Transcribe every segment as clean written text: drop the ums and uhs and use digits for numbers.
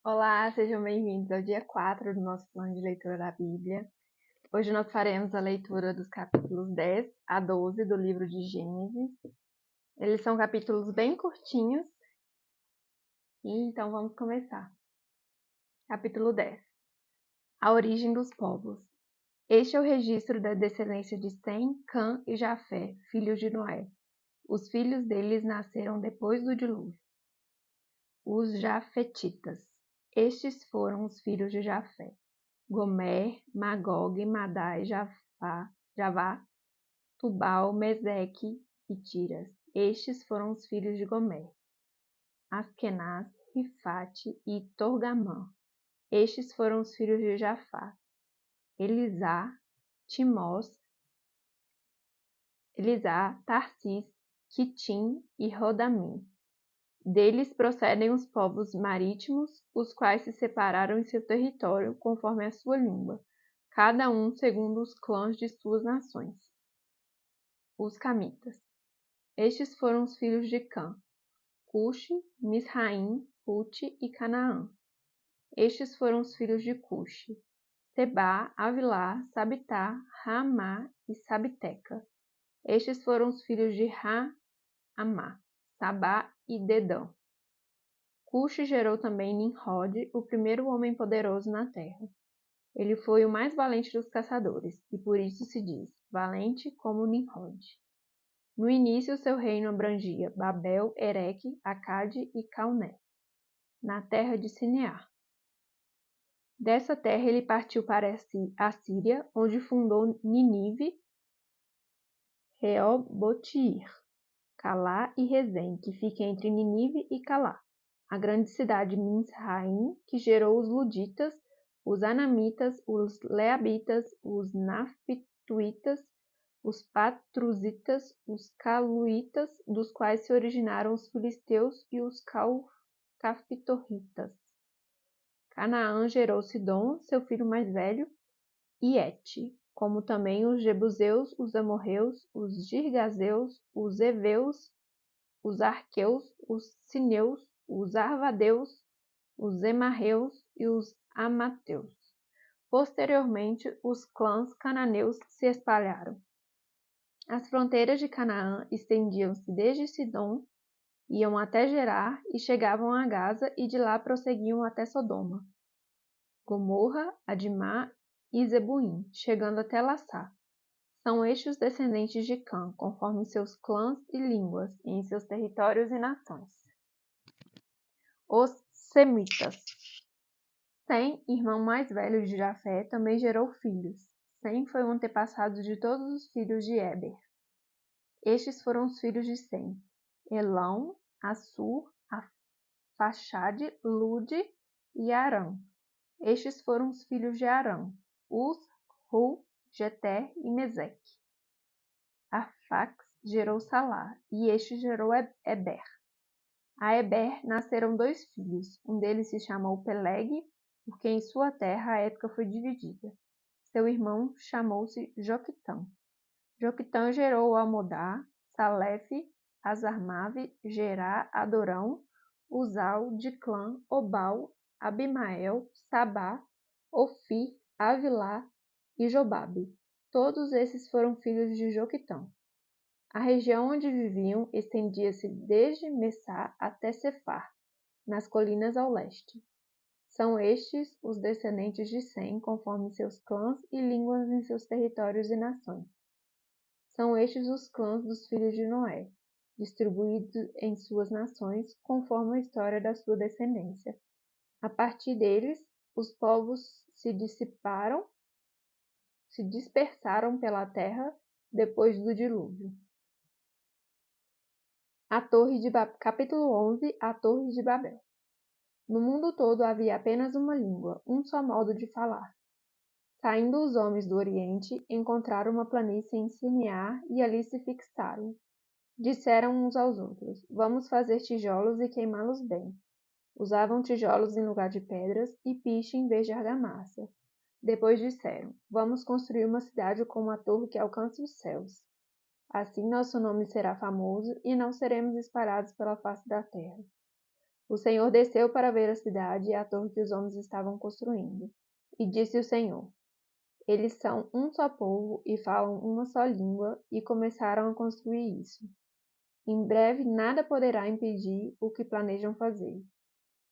Olá, sejam bem-vindos ao dia 4 do nosso plano de leitura da Bíblia. Hoje nós faremos a leitura dos capítulos 10 a 12 do livro de Gênesis. Eles são capítulos bem curtinhos, e então vamos começar. Capítulo 10. A origem dos povos. Este é o registro da descendência de Sem, Cã e Jafé, filhos de Noé. Os filhos deles nasceram depois do dilúvio. Os Jafetitas. Estes foram os filhos de Jafé: Gomer, Magog, Madai, Javá, Tubal, Meseque e Tiras. Estes foram os filhos de Gomer: Askenaz, Rifate e Torgamã. Estes foram os filhos de Jafá: Elisá, Tarsis, Quitim e Rodamim. Deles procedem os povos marítimos, os quais se separaram em seu território conforme a sua língua, cada um segundo os clãs de suas nações. Os camitas. Estes foram os filhos de Cã: Cuxi, Misraim, Pute e Canaã. Estes foram os filhos de Cuxi: Sebá, Avilá, Sabitá, Raamá e Sabiteca. Estes foram os filhos de Raamá, Sabá e Dedã. Cuxi gerou também Nimrod, o primeiro homem poderoso na terra. Ele foi o mais valente dos caçadores, e por isso se diz, valente como Nimrod. No início, seu reino abrangia Babel, Ereque, Acade e Calné, na terra de Sinear. Dessa terra ele partiu para a Síria, onde fundou Nínive, Reobotir, Calá e Rezém, que fica entre Nínive e Calá. A grande cidade Misraim, que gerou os Luditas, os Anamitas, os Leabitas, os Naftuítas, os Patruzitas, os Caluítas, dos quais se originaram os filisteus e os Caftorritas. Canaã gerou Sidom, seu filho mais velho, e Et, como também os Jebuseus, os Amorreus, os Girgazeus, os Eveus, os Arqueus, os Sineus, os Arvadeus, os Emarreus e os Amateus. Posteriormente, os clãs cananeus se espalharam. As fronteiras de Canaã estendiam-se desde Sidom, iam até Gerar e chegavam a Gaza e de lá prosseguiam até Sodoma, Gomorra, Adimá e Zebuim, chegando até Lassá. São estes os descendentes de Cã, conforme seus clãs e línguas, e em seus territórios e nações. Os Semitas. Sem, irmão mais velho de Jafé, também gerou filhos. Sem foi o antepassado de todos os filhos de Éber. Estes foram os filhos de Sem: Elão, Assur, Faxade, Lude e Arã. Estes foram os filhos de Arã: Uz, Hu, Jeter e Meseque. Arfax gerou Salá, e este gerou Eber. A Eber nasceram 2 filhos. Um deles se chamou Peleg, porque em sua terra a época foi dividida. Seu irmão chamou-se Joquitã. Joquitã gerou Almodá, Salefe, Azarmave, Gerá, Adorão, Uzal, Diclã, Obal, Abimael, Sabá, Ofir, Avilá e Jobabe. Todos esses foram filhos de Joquitã. A região onde viviam estendia-se desde Messá até Cefar, nas colinas ao leste. São estes os descendentes de Sem, conforme seus clãs e línguas em seus territórios e nações. São estes os clãs dos filhos de Noé, distribuídos em suas nações, conforme a história da sua descendência. A partir deles, os povos se dispersaram pela terra depois do dilúvio. Capítulo 11. A Torre de Babel. No mundo todo havia apenas uma língua, um só modo de falar. Saindo os homens do Oriente, encontraram uma planície em Sinear e ali se fixaram. Disseram uns aos outros: Vamos fazer tijolos e queimá-los bem. Usavam tijolos em lugar de pedras e piche em vez de argamassa. Depois disseram: Vamos construir uma cidade com uma torre que alcance os céus. Assim nosso nome será famoso e não seremos espalhados pela face da terra. O Senhor desceu para ver a cidade e a torre que os homens estavam construindo. E disse o Senhor: Eles são um só povo e falam uma só língua, e começaram a construir isso. Em breve nada poderá impedir o que planejam fazer.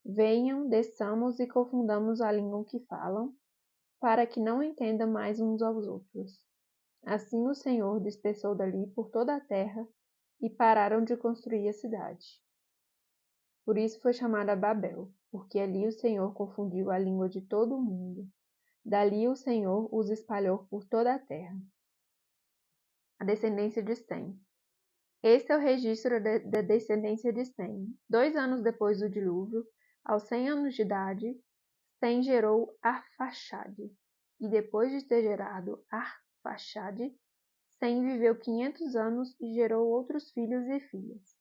Venham, desçamos e confundamos a língua que falam, para que não entendam mais uns aos outros. Assim o Senhor dispersou dali por toda a terra e pararam de construir a cidade. Por isso foi chamada Babel, porque ali o Senhor confundiu a língua de todo o mundo. Dali o Senhor os espalhou por toda a terra. A descendência de Sem. Este é o registro da descendência de Sem. 2 anos depois do dilúvio, aos 100 anos de idade, Sem gerou Arfaxade. E depois de ter gerado Arfaxade, Sem viveu 500 anos e gerou outros filhos e filhas.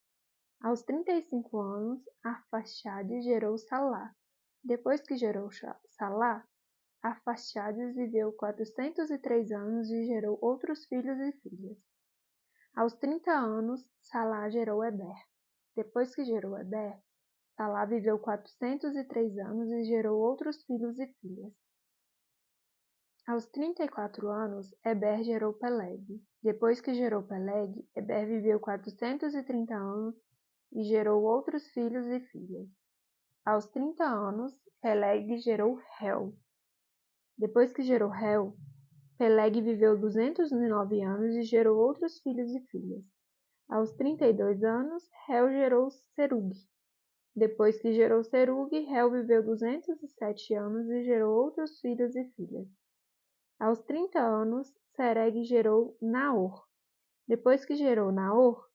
Aos 35 anos, Arfaxade gerou Salá. Depois que gerou Salá, Arfaxade viveu 403 anos e gerou outros filhos e filhas. Aos 30 anos, Salá gerou Eber. Depois que gerou Eber, Salá viveu 403 anos e gerou outros filhos e filhas. Aos 34 anos, Eber gerou Peleg. Depois que gerou Peleg, Eber viveu 430 anos e gerou outros filhos e filhas. Aos 30 anos, Peleg gerou Reu. Depois que gerou Reu, Peleg viveu 209 anos e gerou outros filhos e filhas. Aos 32 anos, Reu gerou Serug. Depois que gerou Serug, Reu viveu 207 anos e gerou outros filhos e filhas. Aos 30 anos, Sereg gerou Naor. Depois que gerou Naor,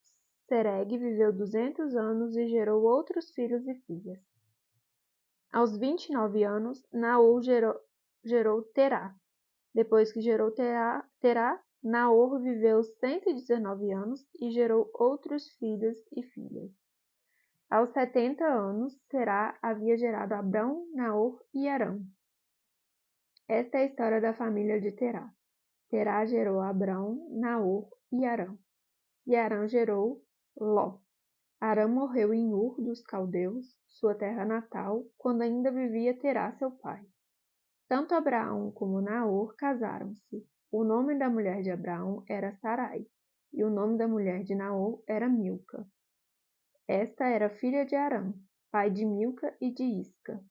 Sereg viveu 200 anos e gerou outros filhos e filhas. Aos 29 anos, Naor gerou Terá. Depois que gerou Terá, Naor viveu 119 anos e gerou outros filhos e filhas. Aos 70 anos, Terá havia gerado Abrão, Naor e Arã. Esta é a história da família de Terá. Terá gerou Abrão, Naor e Arã. E Arã gerou Ló. Arã morreu em Ur dos Caldeus, sua terra natal, quando ainda vivia Terá, seu pai. Tanto Abraão como Naor casaram-se. O nome da mulher de Abraão era Sarai, e o nome da mulher de Naor era Milca. Esta era filha de Arã, pai de Milca e de Isca.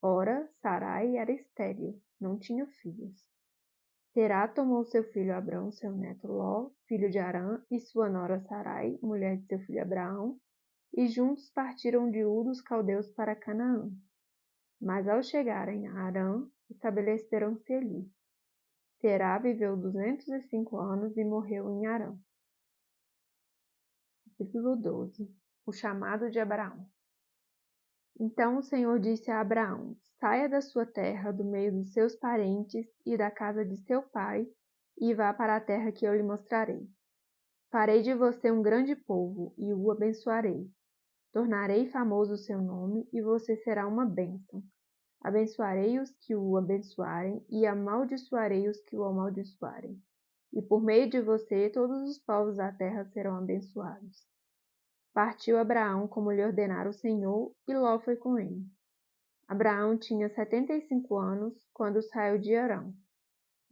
Ora, Sarai era estéril, não tinha filhos. Terá tomou seu filho Abrão, seu neto Ló, filho de Arã, e sua nora Sarai, mulher de seu filho Abraão, e juntos partiram de Ur dos Caldeus para Canaã. Mas ao chegarem a Harã, estabeleceram-se ali. Terá viveu 205 anos e morreu em Harã. Capítulo 12. O chamado de Abraão. Então o Senhor disse a Abraão: Saia da sua terra, do meio dos seus parentes e da casa de seu pai, e vá para a terra que eu lhe mostrarei. Farei de você um grande povo, e o abençoarei. Tornarei famoso o seu nome, e você será uma bênção. Abençoarei os que o abençoarem, e amaldiçoarei os que o amaldiçoarem. E por meio de você todos os povos da terra serão abençoados. Partiu Abraão como lhe ordenara o Senhor, e Ló foi com ele. Abraão tinha 75 anos quando saiu de Harã.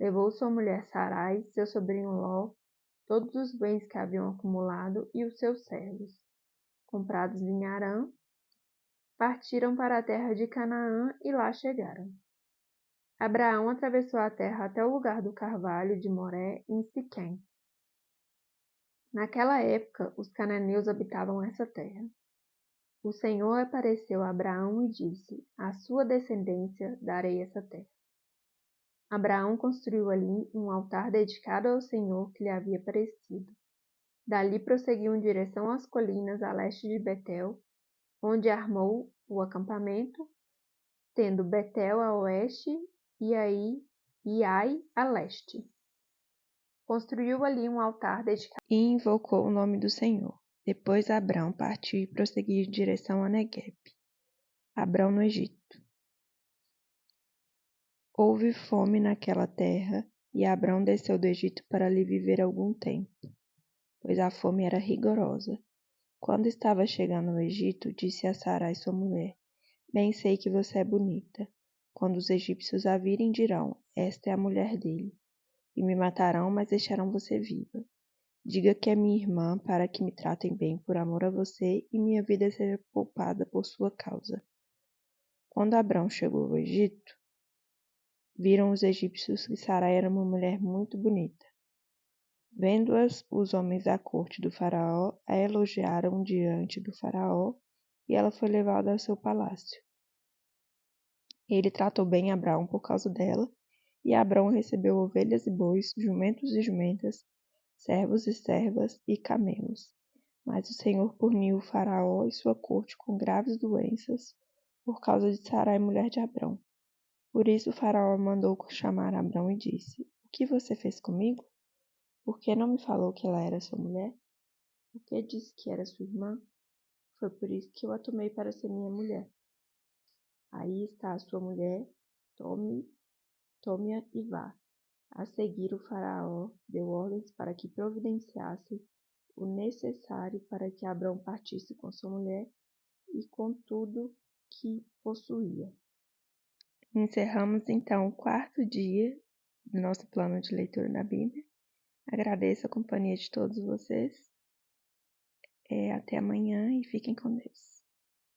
Levou sua mulher Sarai, seu sobrinho Ló, todos os bens que haviam acumulado e os seus servos. Comprados em Harã, partiram para a terra de Canaã e lá chegaram. Abraão atravessou a terra até o lugar do carvalho de Moré, em Siquém. Naquela época, os cananeus habitavam essa terra. O Senhor apareceu a Abraão e disse: À sua descendência darei essa terra. Abraão construiu ali um altar dedicado ao Senhor que lhe havia aparecido. Dali prosseguiu em direção às colinas a leste de Betel, onde armou o acampamento, tendo Betel a oeste e Ai a leste. Construiu ali um altar dedicado e invocou o nome do Senhor. Depois Abrão partiu e prosseguiu em direção a Negueb. Abrão no Egito. Houve fome naquela terra, e Abrão desceu do Egito para ali viver algum tempo, pois a fome era rigorosa. Quando estava chegando ao Egito, disse a Sarai sua mulher: Bem sei que você é bonita. Quando os egípcios a virem, dirão: Esta é a mulher dele. E me matarão, mas deixarão você viva. Diga que é minha irmã, para que me tratem bem por amor a você e minha vida seja poupada por sua causa. Quando Abrão chegou ao Egito, viram os egípcios que Sarai era uma mulher muito bonita. Vendo-as, os homens da corte do faraó a elogiaram diante do faraó, e ela foi levada ao seu palácio. Ele tratou bem Abrão por causa dela, e Abrão recebeu ovelhas e bois, jumentos e jumentas, servos e servas e camelos. Mas o Senhor puniu o faraó e sua corte com graves doenças, por causa de Sarai, mulher de Abrão. Por isso o faraó mandou chamar Abrão e disse: O que você fez comigo? Por que não me falou que ela era sua mulher? Por que disse que era sua irmã? Foi por isso que eu a tomei para ser minha mulher. Aí está a sua mulher, tome-a e vá. A seguir, o faraó deu ordens para que providenciasse o necessário para que Abrão partisse com sua mulher e com tudo que possuía. Encerramos então o quarto dia do nosso plano de leitura da Bíblia. Agradeço a companhia de todos vocês. Até amanhã e fiquem com Deus.